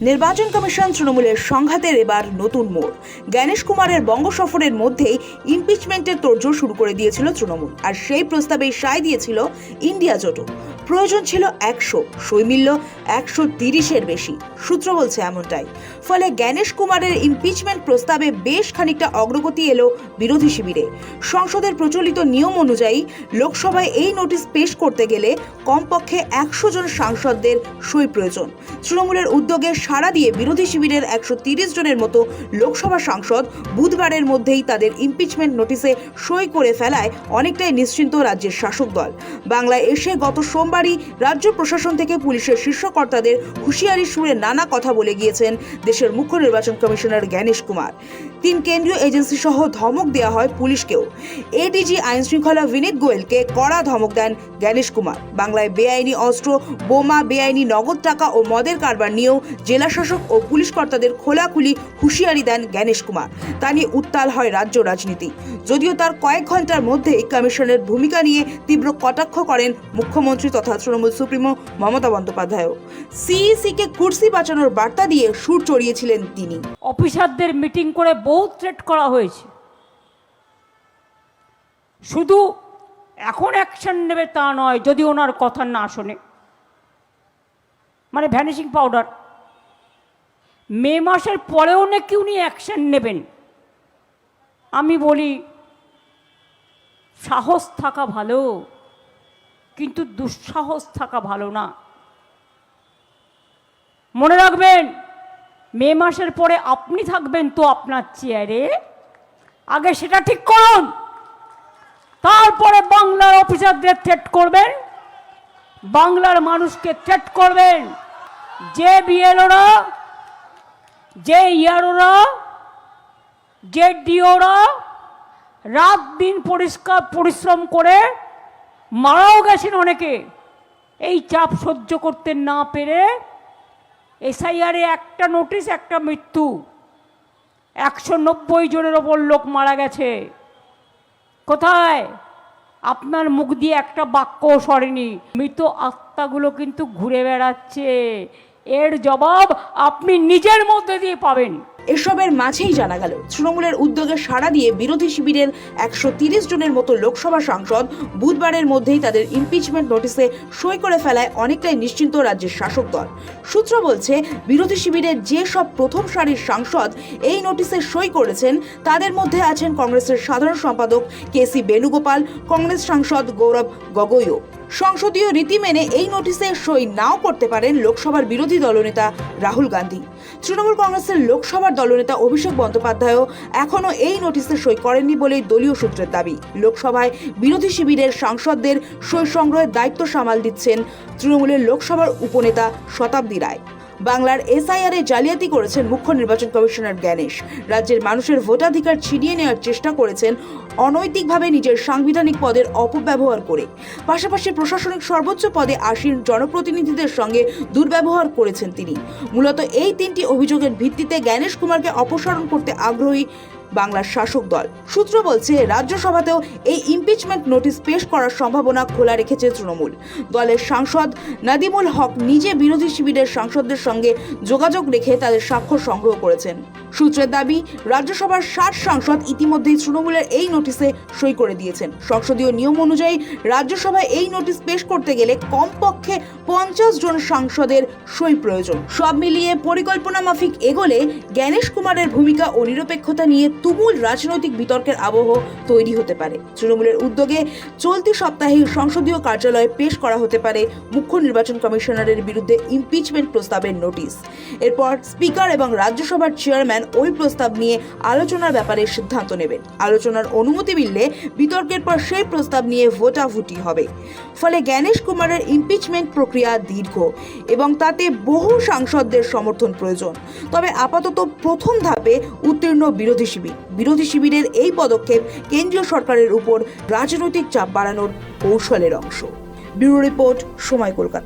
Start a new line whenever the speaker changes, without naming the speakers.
নির্বাচন কমিশন তৃণমূলের সংঘাতের এবার নতুন মোড়। জ্ঞানেশ কুমারের বঙ্গ সফরের মধ্যেই ইমপিচমেন্টের তোড়জোড় শুরু করে দিয়েছিল তৃণমূল, আর সেই প্রস্তাবেই সায় দিয়েছিল ইন্ডিয়া জোটও। প্রয়োজন ছিল 100, সই মিলল 130-এর বেশি। সূত্র বলছে এমনটাই। ফলে জ্ঞানেশ কুমারের ইমপিচমেন্ট প্রস্তাবে বেশ খানিকটা অগ্রগতি এলো বিরোধী শিবিরে। সংসদের প্রচলিত নিয়ম অনুযায়ী লোকসভায় এই নোটিশ পেশ করতে গেলে কমপক্ষে 100 জন সাংসদদের সই প্রয়োজন। তৃণমূলের উদ্যোগে সাড়া দিয়ে বিরোধী শিবিরের 130 জনের মতো লোকসভা সাংসদ বুধবারের মধ্যেই তাদের ইমপিচমেন্ট নোটিশে সই করে ফেলায় অনেকটাই নিশ্চিন্ত রাজ্যের শাসক দল। বাংলায় এসে গত সোমবারই রাজ্য প্রশাসন থেকে পুলিশের শীর্ষ কর্তাদের হুঁশিয়ারি সুরে নানা কথা বলে গিয়েছেন দেশের মুখ্য নির্বাচন কমিশনার জ্ঞানেশ কুমার। 3 কেন্দ্রীয় এজেন্সি সহ ধমক দেওয়া হয় পুলিশকেও। এডিজি আইন শৃঙ্খলা বিনীত গোয়েলকে কড়া ধমক দেন জ্ঞানেশ কুমার। বাংলায় বেআইনি অস্ত্র, বোমা, বেআইনি নগদ টাকা ও মদের কারবার নিয়েও জেলা শাসক ও পুলিশ কর্তাদের খোলাখুলি হুঁশিয়ারি দেন জ্ঞানেশ কুমার। তা নিয়ে উত্তাল হয় রাজ্য রাজনীতি। যদিও তার কয়েক ঘন্টার মধ্যেই কমিশনের ভূমিকা নিয়ে তীব্র কটাক্ষ করেন মুখ্যমন্ত্রী তথা তৃণমূল সুপ্রিমো মমতা বন্দ্যোপাধ্যায়ও। সিইসিকে কুর্সি বাঁচানোর বার্তা দিয়ে সুর চড়িয়েছিলেন তিনি।
অফিসারদের মিটিং করে বহু থ্রেট করা হয়েছে, শুধু এখন অ্যাকশন নেবে তা নয়, যদি ওনার কথা না শোনে, মানে ভ্যানিশিং পাউডার। মে মাসের পরেও নাকি উনি অ্যাকশন নেবেন। আমি বলি, সাহস থাকা ভালো, কিন্তু দুঃসাহস থাকা ভালো না। মনে রাখবেন, মে মাসের পরে আপনি থাকবেন তো আপনার চেয়ারে, আগে সেটা ঠিক করুন, তারপরে বাংলার অফিসারদের থ্রেট করবেন, বাংলার মানুষকে থ্রেট করবেন। যে বিএলওরা, যে ইয়ারোরা, যে ডিওরা রাত দিন পরিশ্রম করে মারাও গেছেন অনেকে, এই চাপ সহ্য করতে না পেরে এসআইআরে একটা নোটিশ, একটা মৃত্যু, 190 জনের ওপর লোক মারা গেছে। কোথায়? আপনার মুখ দিয়ে একটা বাক্যও সরেনি। মৃত আত্মাগুলো কিন্তু ঘুরে বেড়াচ্ছে। এর জবাব আপনি নিজের মধ্যে দিয়ে পাবেন।
এসবের মাঝেই জানা গেল, তৃণমূলের উদ্যোগে সাড়া দিয়ে বিরোধী শিবিরের 130 জনের মতো লোকসভা সাংসদ বুধবারের মধ্যেই তাদের ইমপিচমেন্ট নোটিশে সই করে ফেলায় অনেকটাই নিশ্চিন্ত রাজ্যের শাসক দল। সূত্র বলছে, বিরোধী শিবিরের যে সব প্রথম সারির সাংসদ এই নোটিশে সই করেছেন তাদের মধ্যে আছেন কংগ্রেসের সাধারণ সম্পাদক কেসি বেণুগোপাল, কংগ্রেস সাংসদ গৌরব গগৈও। সংসদীয় রীতি মেনে এই নোটিশে সই নাও করতে পারেন লোকসভার বিরোধী দলনেতা রাহুল গান্ধী। তৃণমূল কংগ্রেসের লোকসভার দলনেতা অভিষেক বন্দ্যোপাধ্যায়ও এখনও এই নোটিশে সই করেননি বলেই দলীয় সূত্রের দাবি। লোকসভায় বিরোধী শিবিরের সাংসদদের সই সংগ্রহের দায়িত্ব সামাল দিচ্ছেন তৃণমূলের লোকসভার উপনেতা শতাব্দী রায়। বাংলার এসআইআরে জালিয়াতি করেছেন মুখ্য নির্বাচন কমিশনার জ্ঞানেশ। রাজ্যের মানুষের ভোটাধিকার ছিনিয়ে নেওয়ার চেষ্টা করেছেন অনৈতিকভাবে নিজের সাংবিধানিক পদের অপব্যবহার করে। পাশাপাশি প্রশাসনিক সর্বোচ্চ পদে আসীন জনপ্রতিনিধিদের সঙ্গে দুর্ব্যবহার করেছেন তিনি। মূলত এই 3টি অভিযোগের ভিত্তিতে জ্ঞানেশ কুমারকে অপসারণ করতে আগ্রহী বাংলার শাসক দল। সূত্র বলছে, রাজ্যসভাতেও এই ইমপিচমেন্ট নোটিশ পেশ করার সম্ভাবনা খোলা রেখেছে তৃণমূল। দলের সাংসদ নাদিমুল হক নিজে বিরোধী শিবিরের সাংসদদের সঙ্গে যোগাযোগ রেখে তাদের স্বাক্ষর সংগ্রহ করেছেন। সূত্রের দাবি, রাজ্যসভার 60 সাংসদ ইতিমধ্যেই তৃণমূলের এই নোটিশে সই করে দিয়েছেন। সংসদীয় নিয়ম অনুযায়ী রাজ্যসভায় এই নোটিশ পেশ করতে গেলে কমপক্ষে 50 জন সাংসদের সই প্রয়োজন। সব মিলিয়ে পরিকল্পনা মাফিক এগোলে জ্ঞানেশ কুমারের ভূমিকা ও নিরপেক্ষতা নিয়ে তুমুল রাজনৈতিক বিতর্কের আবহ তৈরি হতে পারে। তৃণমূলের উদ্যোগে চলতি সপ্তাহে সংসদীয় কার্যালয়ে পেশ করা হতে পারে মুখ্য নির্বাচন কমিশনারের বিরুদ্ধে ইমপিচমেন্ট প্রস্তাবের নোটিশ। এরপর স্পিকার এবং রাজ্যসভার চেয়ারম্যান ওই প্রস্তাব নিয়ে আলোচনার ব্যাপারে সিদ্ধান্ত নেবেন। আলোচনার অনুমতি মিললে বিতর্কের পর সেই প্রস্তাব নিয়ে ভোটাভুটি হবে। ফলে জ্ঞানেশ কুমারের ইমপিচমেন্ট প্রক্রিয়া দীর্ঘ এবং তাতে বহু সাংসদদের সমর্থন প্রয়োজন। তবে আপাতত প্রথম ধাপে উত্তীর্ণ বিরোধী শিবির। বিরোধী শিবিরের এই পদক্ষেপ কেন্দ্রীয় সরকারের উপর রাজনৈতিক চাপ বাড়ানোর কৌশলের অংশ। ব্যুরো রিপোর্ট, সময়, কলকাতা।